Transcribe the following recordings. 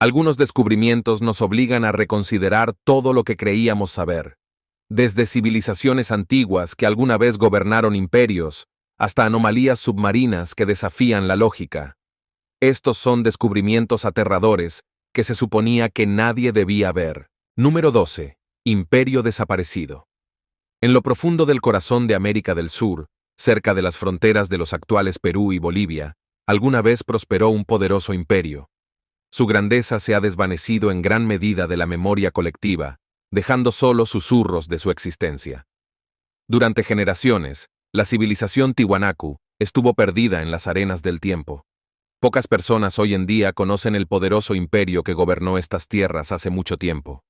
Algunos descubrimientos nos obligan a reconsiderar todo lo que creíamos saber, desde civilizaciones antiguas que alguna vez gobernaron imperios, hasta anomalías submarinas que desafían la lógica. Estos son descubrimientos aterradores que se suponía que nadie debía ver. Número 12. Imperio desaparecido. En lo profundo del corazón de América del Sur, cerca de las fronteras de los actuales Perú y Bolivia, alguna vez prosperó un poderoso imperio. Su grandeza se ha desvanecido en gran medida de la memoria colectiva, dejando solo susurros de su existencia. Durante generaciones, la civilización Tiwanaku estuvo perdida en las arenas del tiempo. Pocas personas hoy en día conocen el poderoso imperio que gobernó estas tierras hace mucho tiempo.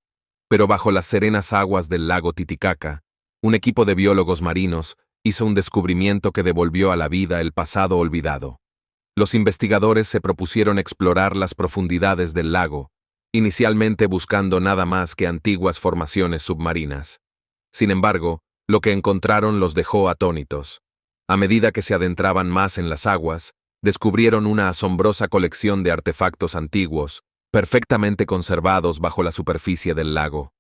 Pero bajo las serenas aguas del lago Titicaca, un equipo de biólogos marinos hizo un descubrimiento que devolvió a la vida el pasado olvidado. Los investigadores se propusieron explorar las profundidades del lago, inicialmente buscando nada más que antiguas formaciones submarinas. Sin embargo, lo que encontraron los dejó atónitos. A medida que se adentraban más en las aguas, descubrieron una asombrosa colección de artefactos antiguos, perfectamente conservados bajo la superficie del lago.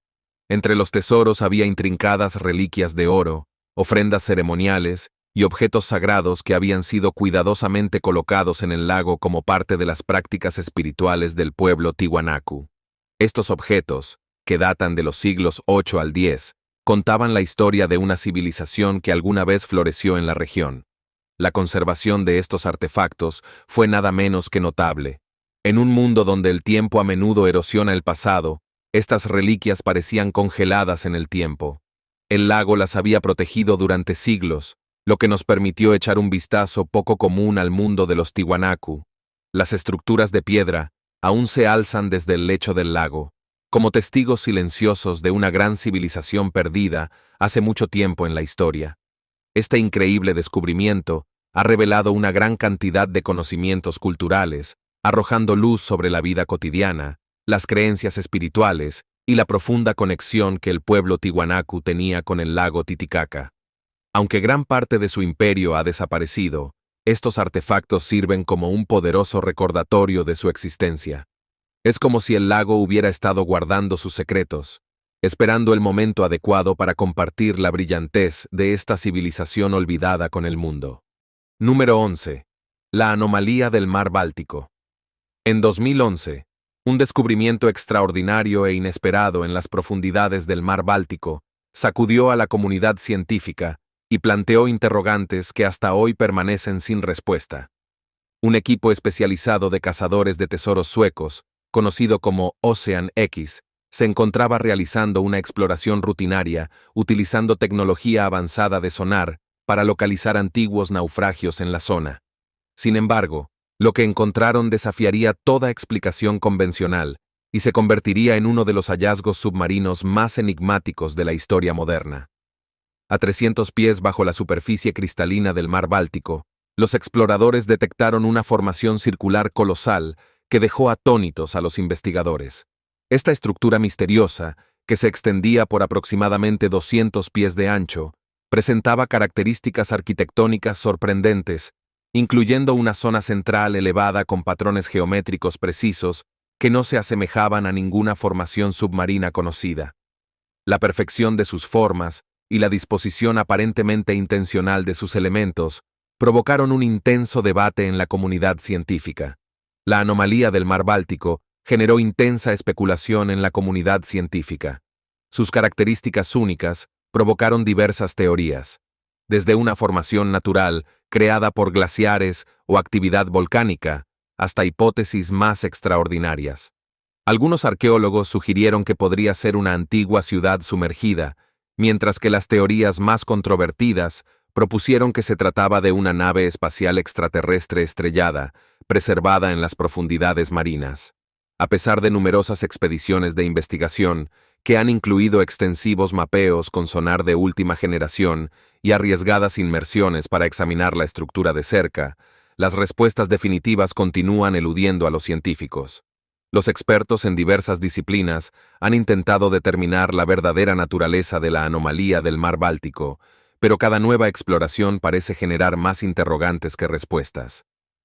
Entre los tesoros había intrincadas reliquias de oro, ofrendas ceremoniales y objetos sagrados que habían sido cuidadosamente colocados en el lago como parte de las prácticas espirituales del pueblo Tiwanaku. Estos objetos, que datan de los siglos 8 al 10, contaban la historia de una civilización que alguna vez floreció en la región. La conservación de estos artefactos fue nada menos que notable. En un mundo donde el tiempo a menudo erosiona el pasado, estas reliquias parecían congeladas en el tiempo. El lago las había protegido durante siglos, lo que nos permitió echar un vistazo poco común al mundo de los Tiwanaku. Las estructuras de piedra aún se alzan desde el lecho del lago, como testigos silenciosos de una gran civilización perdida hace mucho tiempo en la historia. Este increíble descubrimiento ha revelado una gran cantidad de conocimientos culturales, arrojando luz sobre la vida cotidiana, las creencias espirituales y la profunda conexión que el pueblo Tiwanaku tenía con el lago Titicaca. Aunque gran parte de su imperio ha desaparecido, estos artefactos sirven como un poderoso recordatorio de su existencia. Es como si el lago hubiera estado guardando sus secretos, esperando el momento adecuado para compartir la brillantez de esta civilización olvidada con el mundo. Número 11. La anomalía del mar Báltico. En 2011, un descubrimiento extraordinario e inesperado en las profundidades del mar Báltico sacudió a la comunidad científica y planteó interrogantes que hasta hoy permanecen sin respuesta. Un equipo especializado de cazadores de tesoros suecos, conocido como Ocean X, se encontraba realizando una exploración rutinaria utilizando tecnología avanzada de sonar para localizar antiguos naufragios en la zona. Sin embargo, lo que encontraron desafiaría toda explicación convencional y se convertiría en uno de los hallazgos submarinos más enigmáticos de la historia moderna. A 300 pies bajo la superficie cristalina del mar Báltico, los exploradores detectaron una formación circular colosal que dejó atónitos a los investigadores. Esta estructura misteriosa, que se extendía por aproximadamente 200 pies de ancho, presentaba características arquitectónicas sorprendentes, incluyendo una zona central elevada con patrones geométricos precisos que no se asemejaban a ninguna formación submarina conocida. La perfección de sus formas y la disposición aparentemente intencional de sus elementos provocaron un intenso debate en la comunidad científica. La anomalía del mar Báltico generó intensa especulación en la comunidad científica. Sus características únicas provocaron diversas teorías, desde una formación natural creada por glaciares o actividad volcánica, hasta hipótesis más extraordinarias. Algunos arqueólogos sugirieron que podría ser una antigua ciudad sumergida, mientras que las teorías más controvertidas propusieron que se trataba de una nave espacial extraterrestre estrellada, preservada en las profundidades marinas. A pesar de numerosas expediciones de investigación, que han incluido extensivos mapeos con sonar de última generación y arriesgadas inmersiones para examinar la estructura de cerca, las respuestas definitivas continúan eludiendo a los científicos. Los expertos en diversas disciplinas han intentado determinar la verdadera naturaleza de la anomalía del mar Báltico, pero cada nueva exploración parece generar más interrogantes que respuestas.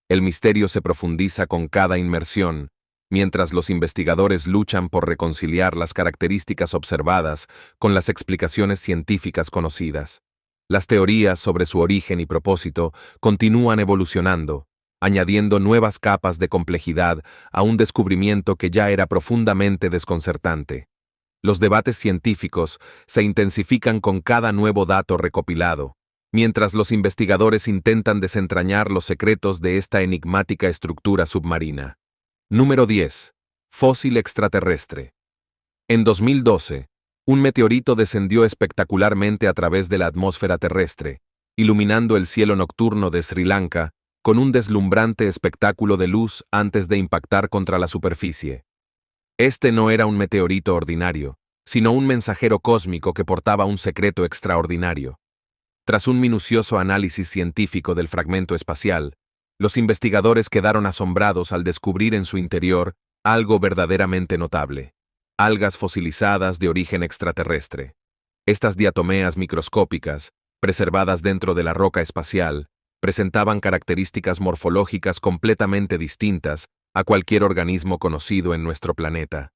El misterio se profundiza con cada inmersión, mientras los investigadores luchan por reconciliar las características observadas con las explicaciones científicas conocidas. Las teorías sobre su origen y propósito continúan evolucionando, añadiendo nuevas capas de complejidad a un descubrimiento que ya era profundamente desconcertante. Los debates científicos se intensifican con cada nuevo dato recopilado, mientras los investigadores intentan desentrañar los secretos de esta enigmática estructura submarina. Número 10. Fósil extraterrestre. En 2012, un meteorito descendió espectacularmente a través de la atmósfera terrestre, iluminando el cielo nocturno de Sri Lanka con un deslumbrante espectáculo de luz antes de impactar contra la superficie. Este no era un meteorito ordinario, sino un mensajero cósmico que portaba un secreto extraordinario. Tras un minucioso análisis científico del fragmento espacial, los investigadores quedaron asombrados al descubrir en su interior algo verdaderamente notable: algas fosilizadas de origen extraterrestre. Estas diatomeas microscópicas, preservadas dentro de la roca espacial, presentaban características morfológicas completamente distintas a cualquier organismo conocido en nuestro planeta.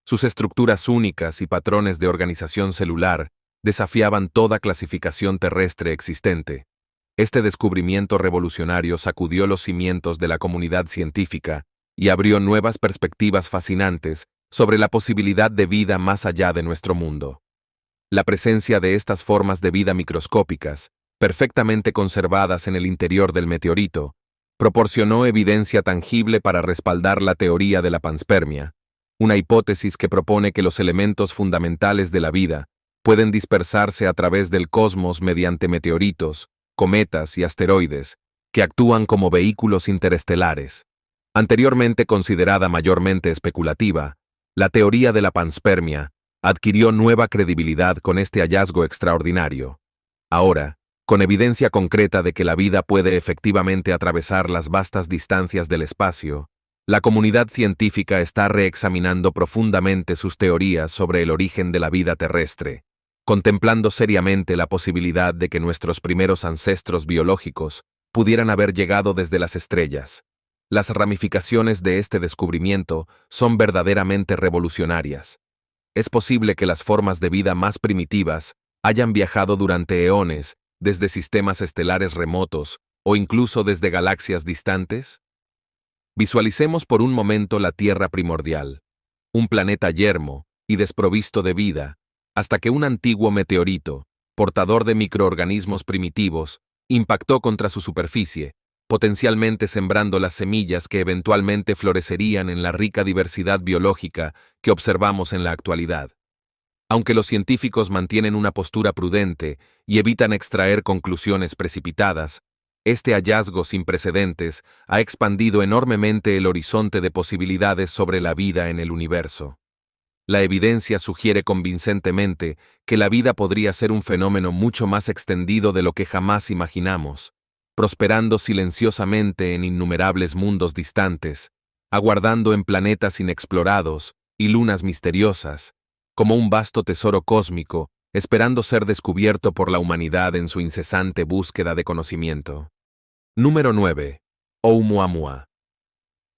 Sus estructuras únicas y patrones de organización celular desafiaban toda clasificación terrestre existente. Este descubrimiento revolucionario sacudió los cimientos de la comunidad científica y abrió nuevas perspectivas fascinantes sobre la posibilidad de vida más allá de nuestro mundo. La presencia de estas formas de vida microscópicas, perfectamente conservadas en el interior del meteorito, proporcionó evidencia tangible para respaldar la teoría de la panspermia, una hipótesis que propone que los elementos fundamentales de la vida pueden dispersarse a través del cosmos mediante meteoritos, cometas y asteroides, que actúan como vehículos interestelares. Anteriormente considerada mayormente especulativa, la teoría de la panspermia adquirió nueva credibilidad con este hallazgo extraordinario. Ahora, con evidencia concreta de que la vida puede efectivamente atravesar las vastas distancias del espacio, la comunidad científica está reexaminando profundamente sus teorías sobre el origen de la vida terrestre, contemplando seriamente la posibilidad de que nuestros primeros ancestros biológicos pudieran haber llegado desde las estrellas. Las ramificaciones de este descubrimiento son verdaderamente revolucionarias. Es posible que las formas de vida más primitivas hayan viajado durante eones desde sistemas estelares remotos o incluso desde galaxias distantes. Visualicemos por un momento la Tierra primordial, un planeta yermo y desprovisto de vida, hasta que un antiguo meteorito, portador de microorganismos primitivos, impactó contra su superficie, potencialmente sembrando las semillas que eventualmente florecerían en la rica diversidad biológica que observamos en la actualidad. Aunque los científicos mantienen una postura prudente y evitan extraer conclusiones precipitadas, este hallazgo sin precedentes ha expandido enormemente el horizonte de posibilidades sobre la vida en el universo. La evidencia sugiere convincentemente que la vida podría ser un fenómeno mucho más extendido de lo que jamás imaginamos, prosperando silenciosamente en innumerables mundos distantes, aguardando en planetas inexplorados y lunas misteriosas, como un vasto tesoro cósmico, esperando ser descubierto por la humanidad en su incesante búsqueda de conocimiento. Número 9. Oumuamua.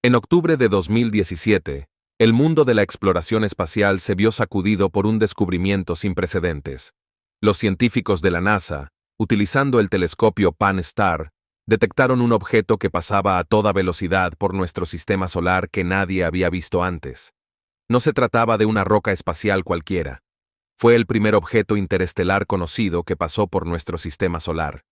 En octubre de 2017, el mundo de la exploración espacial se vio sacudido por un descubrimiento sin precedentes. Los científicos de la NASA, utilizando el telescopio Pan-STARRS, detectaron un objeto que pasaba a toda velocidad por nuestro sistema solar que nadie había visto antes. No se trataba de una roca espacial cualquiera. Fue el primer objeto interestelar conocido que pasó por nuestro sistema solar.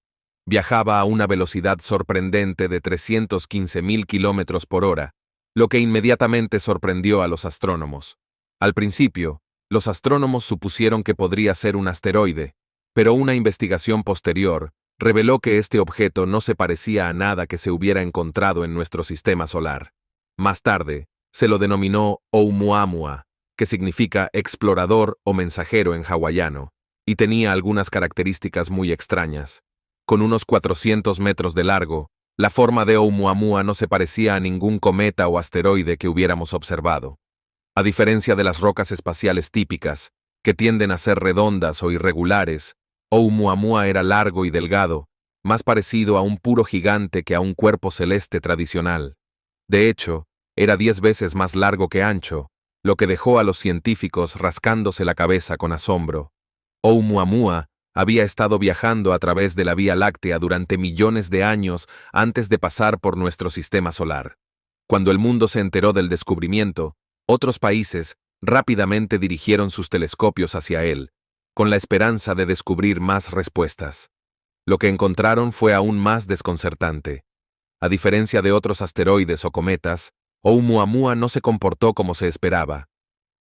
Viajaba a una velocidad sorprendente de 315.000 kilómetros por hora, lo que inmediatamente sorprendió a los astrónomos. Al principio, los astrónomos supusieron que podría ser un asteroide, pero una investigación posterior reveló que este objeto no se parecía a nada que se hubiera encontrado en nuestro sistema solar. Más tarde, se lo denominó Oumuamua, que significa explorador o mensajero en hawaiano, y tenía algunas características muy extrañas. Con unos 400 metros de largo, la forma de Oumuamua no se parecía a ningún cometa o asteroide que hubiéramos observado. A diferencia de las rocas espaciales típicas, que tienden a ser redondas o irregulares, Oumuamua era largo y delgado, más parecido a un puro gigante que a un cuerpo celeste tradicional. De hecho, era 10 veces más largo que ancho, lo que dejó a los científicos rascándose la cabeza con asombro. Oumuamua había estado viajando a través de la Vía Láctea durante millones de años antes de pasar por nuestro sistema solar. Cuando el mundo se enteró del descubrimiento, otros países rápidamente dirigieron sus telescopios hacia él, con la esperanza de descubrir más respuestas. Lo que encontraron fue aún más desconcertante. A diferencia de otros asteroides o cometas, Oumuamua no se comportó como se esperaba.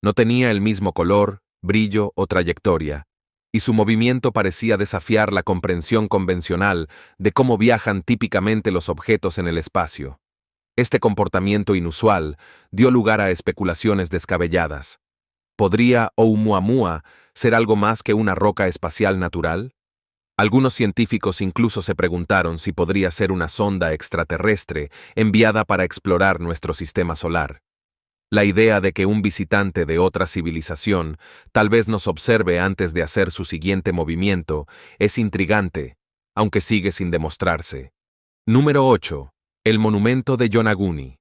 No tenía el mismo color, brillo o trayectoria, y su movimiento parecía desafiar la comprensión convencional de cómo viajan típicamente los objetos en el espacio. Este comportamiento inusual dio lugar a especulaciones descabelladas. ¿Podría Oumuamua ser algo más que una roca espacial natural? Algunos científicos incluso se preguntaron si podría ser una sonda extraterrestre enviada para explorar nuestro sistema solar. La idea de que un visitante de otra civilización tal vez nos observe antes de hacer su siguiente movimiento es intrigante, aunque sigue sin demostrarse. Número 8. El monumento de Yonaguni.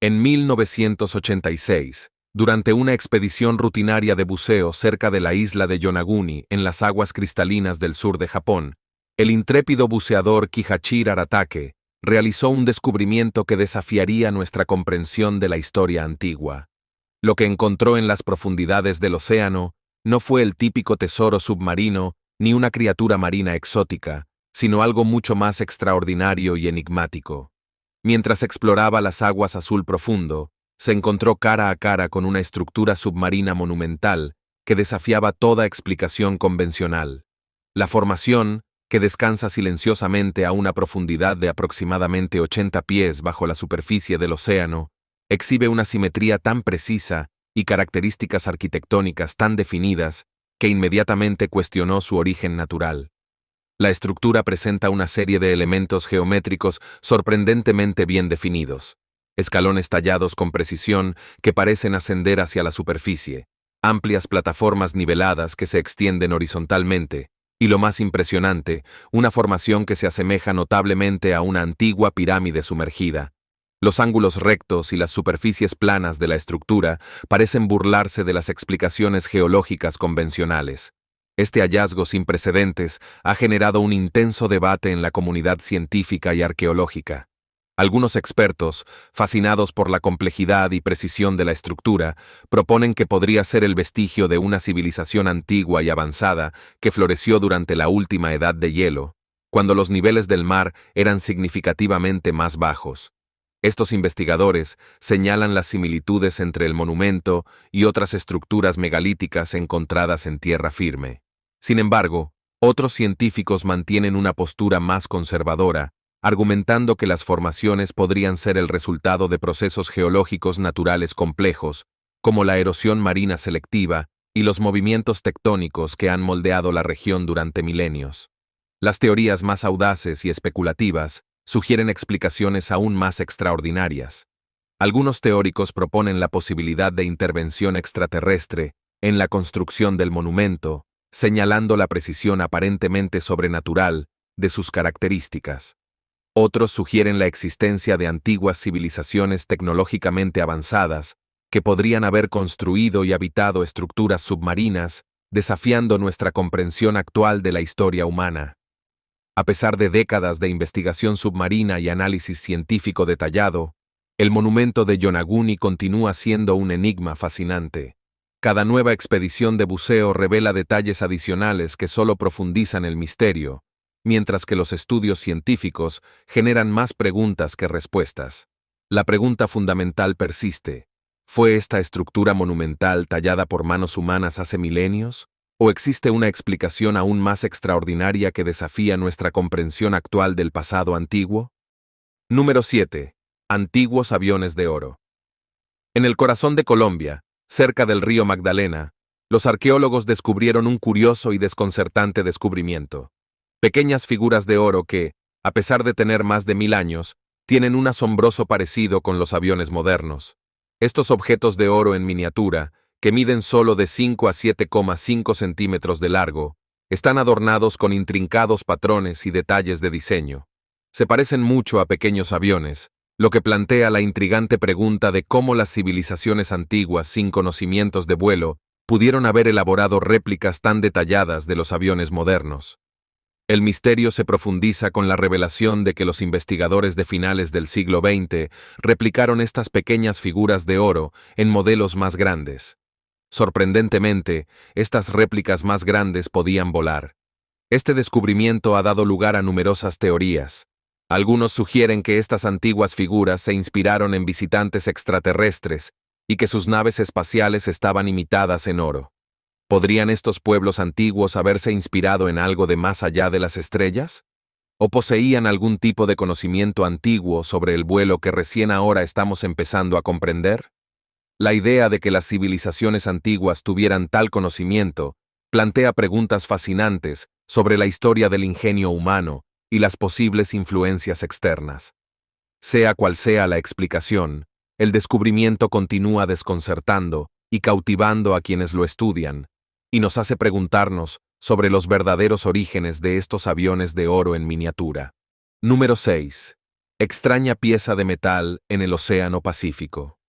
En 1986, durante una expedición rutinaria de buceo cerca de la isla de Yonaguni, en las aguas cristalinas del sur de Japón, el intrépido buceador Kihachiro Aratake realizó un descubrimiento que desafiaría nuestra comprensión de la historia antigua. Lo que encontró en las profundidades del océano no fue el típico tesoro submarino ni una criatura marina exótica, sino algo mucho más extraordinario y enigmático. Mientras exploraba las aguas azul profundo, se encontró cara a cara con una estructura submarina monumental que desafiaba toda explicación convencional. La formación, que descansa silenciosamente a una profundidad de aproximadamente 80 pies bajo la superficie del océano, exhibe una simetría tan precisa y características arquitectónicas tan definidas que inmediatamente cuestionó su origen natural. La estructura presenta una serie de elementos geométricos sorprendentemente bien definidos, escalones tallados con precisión que parecen ascender hacia la superficie, amplias plataformas niveladas que se extienden horizontalmente, y lo más impresionante, una formación que se asemeja notablemente a una antigua pirámide sumergida. Los ángulos rectos y las superficies planas de la estructura parecen burlarse de las explicaciones geológicas convencionales. Este hallazgo sin precedentes ha generado un intenso debate en la comunidad científica y arqueológica. Algunos expertos, fascinados por la complejidad y precisión de la estructura, proponen que podría ser el vestigio de una civilización antigua y avanzada que floreció durante la última edad de hielo, cuando los niveles del mar eran significativamente más bajos. Estos investigadores señalan las similitudes entre el monumento y otras estructuras megalíticas encontradas en tierra firme. Sin embargo, otros científicos mantienen una postura más conservadora, argumentando que las formaciones podrían ser el resultado de procesos geológicos naturales complejos, como la erosión marina selectiva y los movimientos tectónicos que han moldeado la región durante milenios. Las teorías más audaces y especulativas sugieren explicaciones aún más extraordinarias. Algunos teóricos proponen la posibilidad de intervención extraterrestre en la construcción del monumento, señalando la precisión aparentemente sobrenatural de sus características. Otros sugieren la existencia de antiguas civilizaciones tecnológicamente avanzadas que podrían haber construido y habitado estructuras submarinas, desafiando nuestra comprensión actual de la historia humana. A pesar de décadas de investigación submarina y análisis científico detallado, el monumento de Yonaguni continúa siendo un enigma fascinante. Cada nueva expedición de buceo revela detalles adicionales que solo profundizan el misterio, mientras que los estudios científicos generan más preguntas que respuestas. La pregunta fundamental persiste: ¿fue esta estructura monumental tallada por manos humanas hace milenios? ¿O existe una explicación aún más extraordinaria que desafía nuestra comprensión actual del pasado antiguo? Número 7. Antiguos aviones de oro. En el corazón de Colombia, cerca del río Magdalena, los arqueólogos descubrieron un curioso y desconcertante descubrimiento. Pequeñas figuras de oro que, a pesar de tener más de 1000 años, tienen un asombroso parecido con los aviones modernos. Estos objetos de oro en miniatura, que miden solo de 5 a 7,5 centímetros de largo, están adornados con intrincados patrones y detalles de diseño. Se parecen mucho a pequeños aviones, lo que plantea la intrigante pregunta de cómo las civilizaciones antiguas sin conocimientos de vuelo pudieron haber elaborado réplicas tan detalladas de los aviones modernos. El misterio se profundiza con la revelación de que los investigadores de finales del siglo XX replicaron estas pequeñas figuras de oro en modelos más grandes. Sorprendentemente, estas réplicas más grandes podían volar. Este descubrimiento ha dado lugar a numerosas teorías. Algunos sugieren que estas antiguas figuras se inspiraron en visitantes extraterrestres y que sus naves espaciales estaban imitadas en oro. ¿Podrían estos pueblos antiguos haberse inspirado en algo de más allá de las estrellas? ¿O poseían algún tipo de conocimiento antiguo sobre el vuelo que recién ahora estamos empezando a comprender? La idea de que las civilizaciones antiguas tuvieran tal conocimiento plantea preguntas fascinantes sobre la historia del ingenio humano y las posibles influencias externas. Sea cual sea la explicación, el descubrimiento continúa desconcertando y cautivando a quienes lo estudian, y nos hace preguntarnos sobre los verdaderos orígenes de estos aviones de oro en miniatura. Número 6. Extraña pieza de metal en el Océano Pacífico.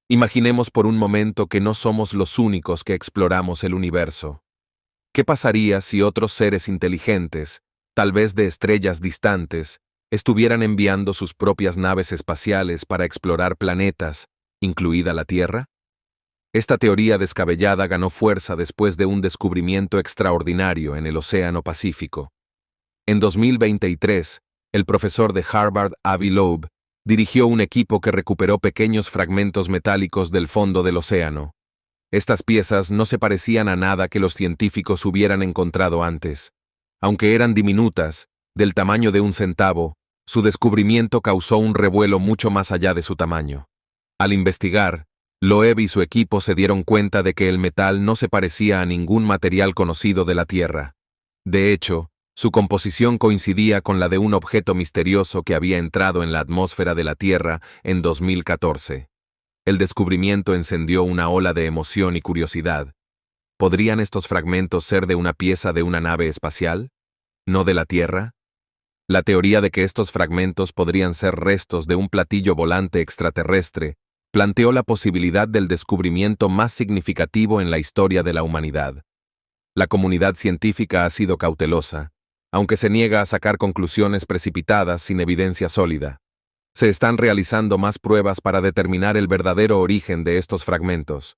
Imaginemos por un momento que no somos los únicos que exploramos el universo. ¿Qué pasaría si otros seres inteligentes, tal vez de estrellas distantes, estuvieran enviando sus propias naves espaciales para explorar planetas, incluida la Tierra? Esta teoría descabellada ganó fuerza después de un descubrimiento extraordinario en el Océano Pacífico. En 2023, el profesor de Harvard, Avi Loeb, dirigió un equipo que recuperó pequeños fragmentos metálicos del fondo del océano. Estas piezas no se parecían a nada que los científicos hubieran encontrado antes. Aunque eran diminutas, del tamaño de un centavo, su descubrimiento causó un revuelo mucho más allá de su tamaño. Al investigar, Loeb y su equipo se dieron cuenta de que el metal no se parecía a ningún material conocido de la Tierra. De hecho, su composición coincidía con la de un objeto misterioso que había entrado en la atmósfera de la Tierra en 2014. El descubrimiento encendió una ola de emoción y curiosidad. ¿Podrían estos fragmentos ser de una pieza de una nave espacial? ¿No de la Tierra? La teoría de que estos fragmentos podrían ser restos de un platillo volante extraterrestre planteó la posibilidad del descubrimiento más significativo en la historia de la humanidad. La comunidad científica ha sido cautelosa, aunque se niega a sacar conclusiones precipitadas sin evidencia sólida. Se están realizando más pruebas para determinar el verdadero origen de estos fragmentos.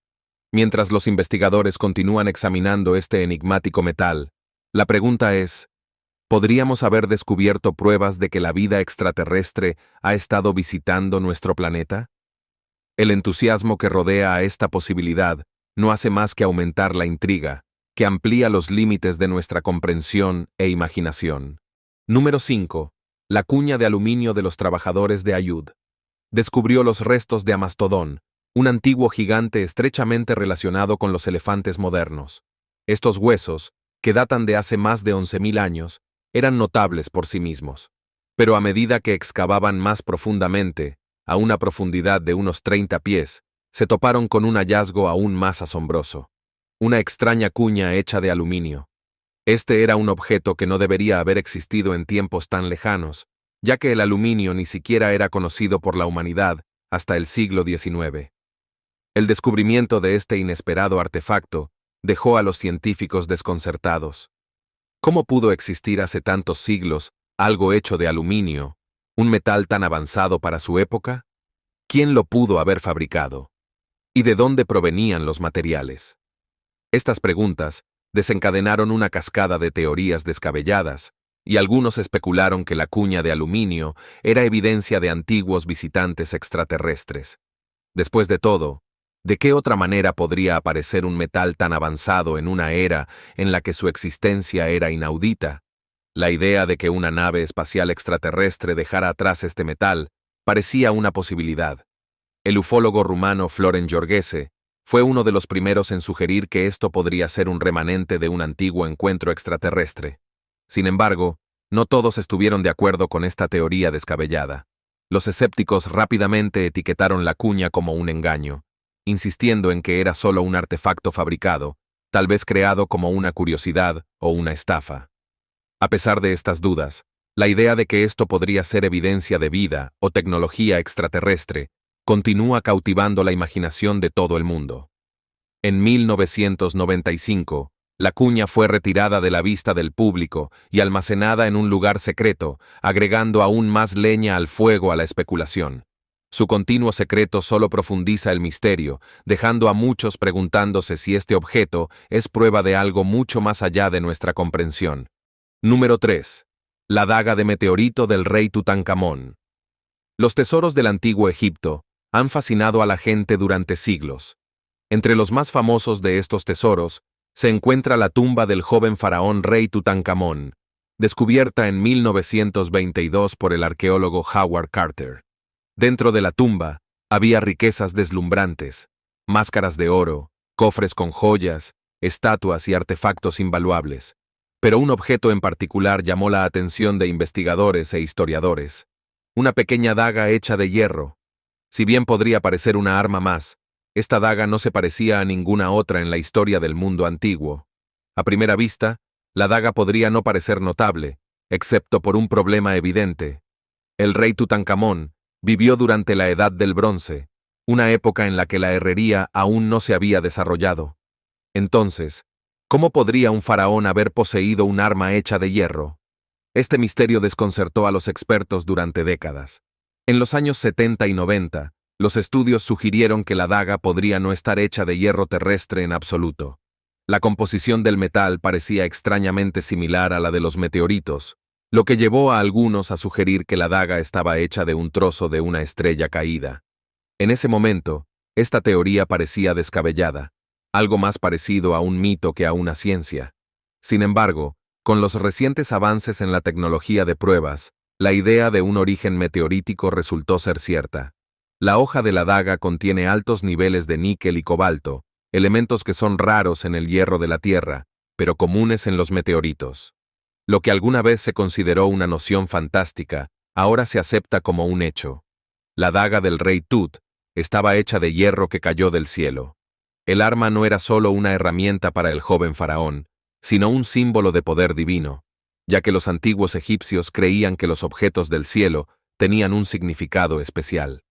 Mientras los investigadores continúan examinando este enigmático metal, la pregunta es, ¿podríamos haber descubierto pruebas de que la vida extraterrestre ha estado visitando nuestro planeta? El entusiasmo que rodea a esta posibilidad no hace más que aumentar la intriga, que amplía los límites de nuestra comprensión e imaginación. Número 5. La cuña de aluminio de los trabajadores de Ayud. Descubrió los restos de Amastodón, un antiguo gigante estrechamente relacionado con los elefantes modernos. Estos huesos, que datan de hace más de 11.000 años, eran notables por sí mismos. Pero a medida que excavaban más profundamente, a una profundidad de unos 30 pies, se toparon con un hallazgo aún más asombroso. Una extraña cuña hecha de aluminio. Este era un objeto que no debería haber existido en tiempos tan lejanos, ya que el aluminio ni siquiera era conocido por la humanidad hasta el siglo XIX. El descubrimiento de este inesperado artefacto dejó a los científicos desconcertados. ¿Cómo pudo existir hace tantos siglos algo hecho de aluminio, un metal tan avanzado para su época? ¿Quién lo pudo haber fabricado? ¿Y de dónde provenían los materiales? Estas preguntas desencadenaron una cascada de teorías descabelladas, y algunos especularon que la cuña de aluminio era evidencia de antiguos visitantes extraterrestres. Después de todo, ¿de qué otra manera podría aparecer un metal tan avanzado en una era en la que su existencia era inaudita? La idea de que una nave espacial extraterrestre dejara atrás este metal parecía una posibilidad. El ufólogo rumano Floren Georghese fue uno de los primeros en sugerir que esto podría ser un remanente de un antiguo encuentro extraterrestre. Sin embargo, no todos estuvieron de acuerdo con esta teoría descabellada. Los escépticos rápidamente etiquetaron la cuña como un engaño, insistiendo en que era solo un artefacto fabricado, tal vez creado como una curiosidad o una estafa. A pesar de estas dudas, La idea de que esto podría ser evidencia de vida o tecnología extraterrestre continúa cautivando la imaginación de todo el mundo. En 1995, la cuña fue retirada de la vista del público y almacenada en un lugar secreto, agregando aún más leña al fuego a la especulación. Su continuo secreto solo profundiza el misterio, dejando a muchos preguntándose si este objeto es prueba de algo mucho más allá de nuestra comprensión. Número 3. La daga de meteorito del rey Tutankamón. Los tesoros del antiguo Egipto han fascinado a la gente durante siglos. Entre los más famosos de estos tesoros se encuentra la tumba del joven faraón rey Tutankamón, descubierta en 1922 por el arqueólogo Howard Carter. Dentro de la tumba había riquezas deslumbrantes, máscaras de oro, cofres con joyas, estatuas y artefactos invaluables. Pero un objeto en particular llamó la atención de investigadores e historiadores. Una pequeña daga hecha de hierro. Si bien podría parecer una arma más, esta daga no se parecía a ninguna otra en la historia del mundo antiguo. A primera vista, la daga podría no parecer notable, excepto por un problema evidente. El rey Tutankamón vivió durante la Edad del Bronce, una época en la que la herrería aún no se había desarrollado. Entonces, ¿cómo podría un faraón haber poseído un arma hecha de hierro? Este misterio desconcertó a los expertos durante décadas. En los años 70 y 90, los estudios sugirieron que la daga podría no estar hecha de hierro terrestre en absoluto. La composición del metal parecía extrañamente similar a la de los meteoritos, lo que llevó a algunos a sugerir que la daga estaba hecha de un trozo de una estrella caída. En ese momento, esta teoría parecía descabellada, algo más parecido a un mito que a una ciencia. Sin embargo, con los recientes avances en la tecnología de pruebas, la idea de un origen meteorítico resultó ser cierta. La hoja de la daga contiene altos niveles de níquel y cobalto, elementos que son raros en el hierro de la Tierra, pero comunes en los meteoritos. Lo que alguna vez se consideró una noción fantástica, ahora se acepta como un hecho. La daga del rey Tut estaba hecha de hierro que cayó del cielo. El arma no era solo una herramienta para el joven faraón, sino un símbolo de poder divino, ya que los antiguos egipcios creían que los objetos del cielo tenían un significado especial.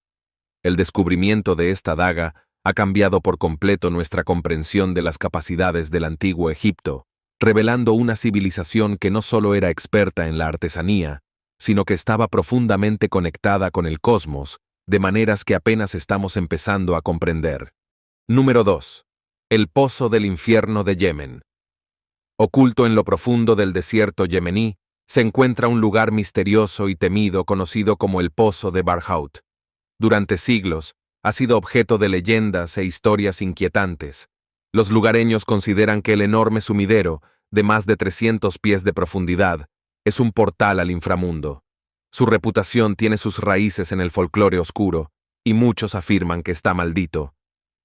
El descubrimiento de esta daga ha cambiado por completo nuestra comprensión de las capacidades del antiguo Egipto, revelando una civilización que no solo era experta en la artesanía, sino que estaba profundamente conectada con el cosmos, de maneras que apenas estamos empezando a comprender. Número 2. El Pozo del Infierno de Yemen. Oculto en lo profundo del desierto yemení, se encuentra un lugar misterioso y temido conocido como el Pozo de Barhout. Durante siglos, ha sido objeto de leyendas e historias inquietantes. Los lugareños consideran que el enorme sumidero, de más de 300 pies de profundidad, es un portal al inframundo. Su reputación tiene sus raíces en el folclore oscuro, y muchos afirman que está maldito.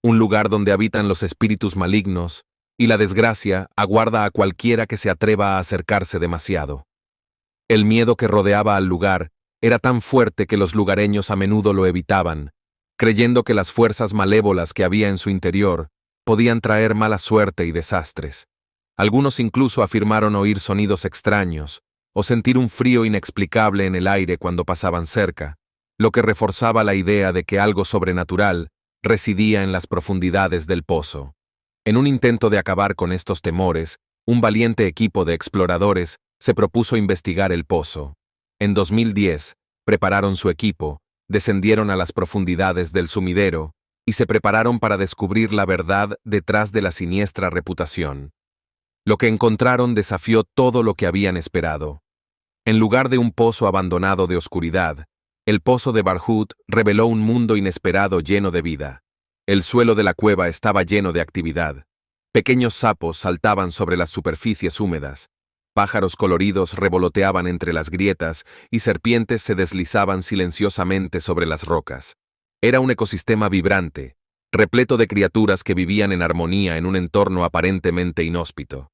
Un lugar donde habitan los espíritus malignos, y la desgracia aguarda a cualquiera que se atreva a acercarse demasiado. El miedo que rodeaba al lugar era tan fuerte que los lugareños a menudo lo evitaban, creyendo que las fuerzas malévolas que había en su interior podían traer mala suerte y desastres. Algunos incluso afirmaron oír sonidos extraños o sentir un frío inexplicable en el aire cuando pasaban cerca, lo que reforzaba la idea de que algo sobrenatural residía en las profundidades del pozo. En un intento de acabar con estos temores, un valiente equipo de exploradores se propuso investigar el pozo. En 2010, prepararon su equipo, descendieron a las profundidades del sumidero y se prepararon para descubrir la verdad detrás de la siniestra reputación. Lo que encontraron desafió todo lo que habían esperado. En lugar de un pozo abandonado de oscuridad, el pozo de Barhout reveló un mundo inesperado lleno de vida. El suelo de la cueva estaba lleno de actividad. Pequeños sapos saltaban sobre las superficies húmedas. Pájaros coloridos revoloteaban entre las grietas y serpientes se deslizaban silenciosamente sobre las rocas. Era un ecosistema vibrante, repleto de criaturas que vivían en armonía en un entorno aparentemente inhóspito.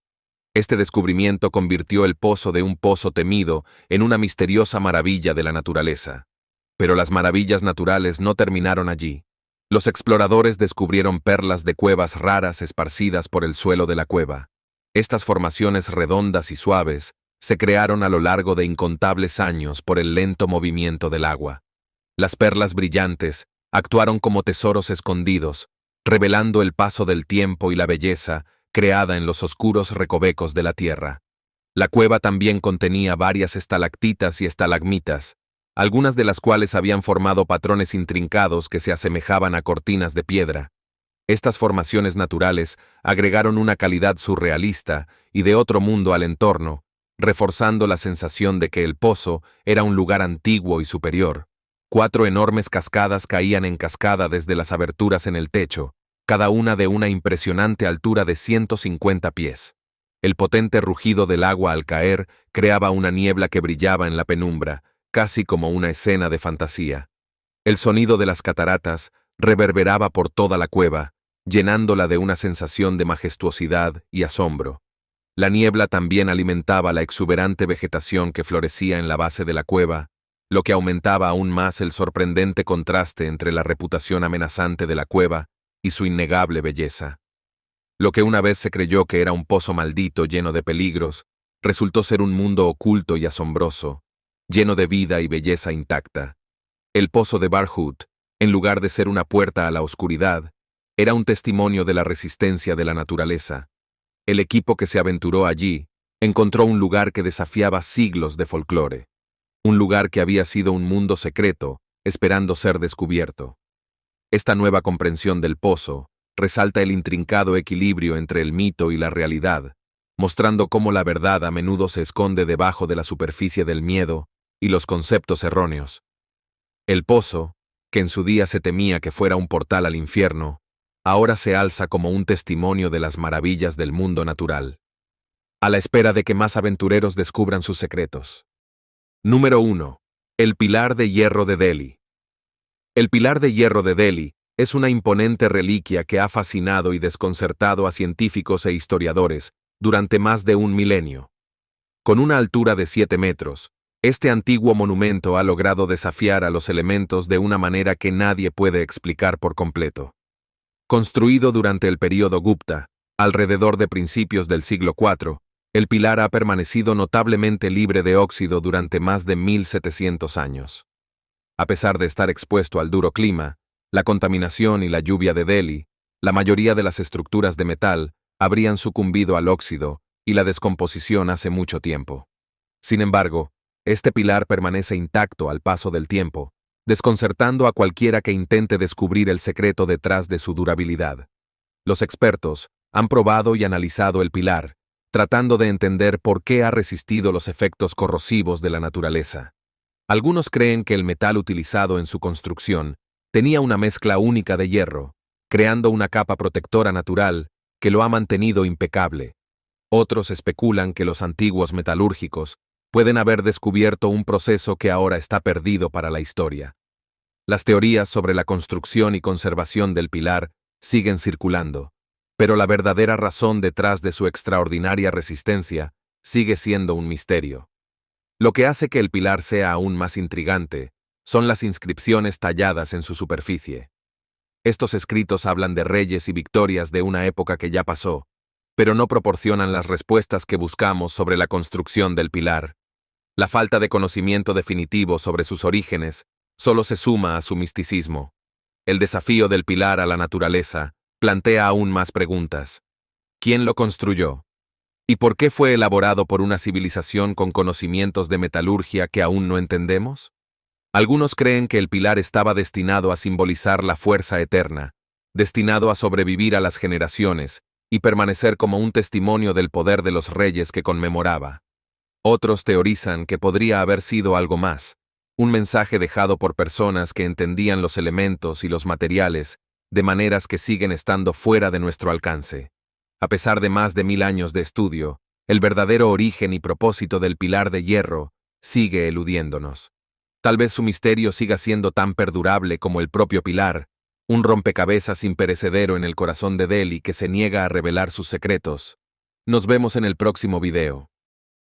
Este descubrimiento convirtió el pozo de un pozo temido en una misteriosa maravilla de la naturaleza. Pero las maravillas naturales no terminaron allí. Los exploradores descubrieron perlas de cuevas raras esparcidas por el suelo de la cueva. Estas formaciones redondas y suaves se crearon a lo largo de incontables años por el lento movimiento del agua. Las perlas brillantes actuaron como tesoros escondidos, revelando el paso del tiempo y la belleza creada en los oscuros recovecos de la tierra. La cueva también contenía varias estalactitas y estalagmitas, algunas de las cuales habían formado patrones intrincados que se asemejaban a cortinas de piedra. Estas formaciones naturales agregaron una calidad surrealista y de otro mundo al entorno, reforzando la sensación de que el pozo era un lugar antiguo y superior. 4 enormes cascadas caían en cascada desde las aberturas en el techo, cada una de una impresionante altura de 150 pies. El potente rugido del agua al caer creaba una niebla que brillaba en la penumbra, casi como una escena de fantasía. El sonido de las cataratas reverberaba por toda la cueva, llenándola de una sensación de majestuosidad y asombro. La niebla también alimentaba la exuberante vegetación que florecía en la base de la cueva, lo que aumentaba aún más el sorprendente contraste entre la reputación amenazante de la cueva y su innegable belleza. Lo que una vez se creyó que era un pozo maldito lleno de peligros, resultó ser un mundo oculto y asombroso, lleno de vida y belleza intacta. El pozo de Barhut, en lugar de ser una puerta a la oscuridad, era un testimonio de la resistencia de la naturaleza. El equipo que se aventuró allí encontró un lugar que desafiaba siglos de folclore, un lugar que había sido un mundo secreto, esperando ser descubierto. Esta nueva comprensión del pozo resalta el intrincado equilibrio entre el mito y la realidad, mostrando cómo la verdad a menudo se esconde debajo de la superficie del miedo y los conceptos erróneos. El pozo, que en su día se temía que fuera un portal al infierno, ahora se alza como un testimonio de las maravillas del mundo natural, a la espera de que más aventureros descubran sus secretos. Número 1. El Pilar de Hierro de Delhi. El Pilar de Hierro de Delhi es una imponente reliquia que ha fascinado y desconcertado a científicos e historiadores durante más de un milenio. Con una altura de 7 metros, este antiguo monumento ha logrado desafiar a los elementos de una manera que nadie puede explicar por completo. Construido durante el período Gupta, alrededor de principios del siglo IV, el pilar ha permanecido notablemente libre de óxido durante más de 1700 años. A pesar de estar expuesto al duro clima, la contaminación y la lluvia de Delhi, la mayoría de las estructuras de metal habrían sucumbido al óxido y la descomposición hace mucho tiempo. Sin embargo, este pilar permanece intacto al paso del tiempo, desconcertando a cualquiera que intente descubrir el secreto detrás de su durabilidad. Los expertos han probado y analizado el pilar, tratando de entender por qué ha resistido los efectos corrosivos de la naturaleza. Algunos creen que el metal utilizado en su construcción tenía una mezcla única de hierro, creando una capa protectora natural que lo ha mantenido impecable. Otros especulan que los antiguos metalúrgicos pueden haber descubierto un proceso que ahora está perdido para la historia. Las teorías sobre la construcción y conservación del pilar siguen circulando, pero la verdadera razón detrás de su extraordinaria resistencia sigue siendo un misterio. Lo que hace que el pilar sea aún más intrigante son las inscripciones talladas en su superficie. Estos escritos hablan de reyes y victorias de una época que ya pasó, pero no proporcionan las respuestas que buscamos sobre la construcción del pilar. La falta de conocimiento definitivo sobre sus orígenes solo se suma a su misticismo. El desafío del pilar a la naturaleza plantea aún más preguntas. ¿Quién lo construyó? ¿Y por qué fue elaborado por una civilización con conocimientos de metalurgia que aún no entendemos? Algunos creen que el pilar estaba destinado a simbolizar la fuerza eterna, destinado a sobrevivir a las generaciones y permanecer como un testimonio del poder de los reyes que conmemoraba. Otros teorizan que podría haber sido algo más, un mensaje dejado por personas que entendían los elementos y los materiales de maneras que siguen estando fuera de nuestro alcance. A pesar de más de 1000 años de estudio, el verdadero origen y propósito del pilar de hierro sigue eludiéndonos. Tal vez su misterio siga siendo tan perdurable como el propio pilar, un rompecabezas imperecedero en el corazón de Delhi que se niega a revelar sus secretos. Nos vemos en el próximo video.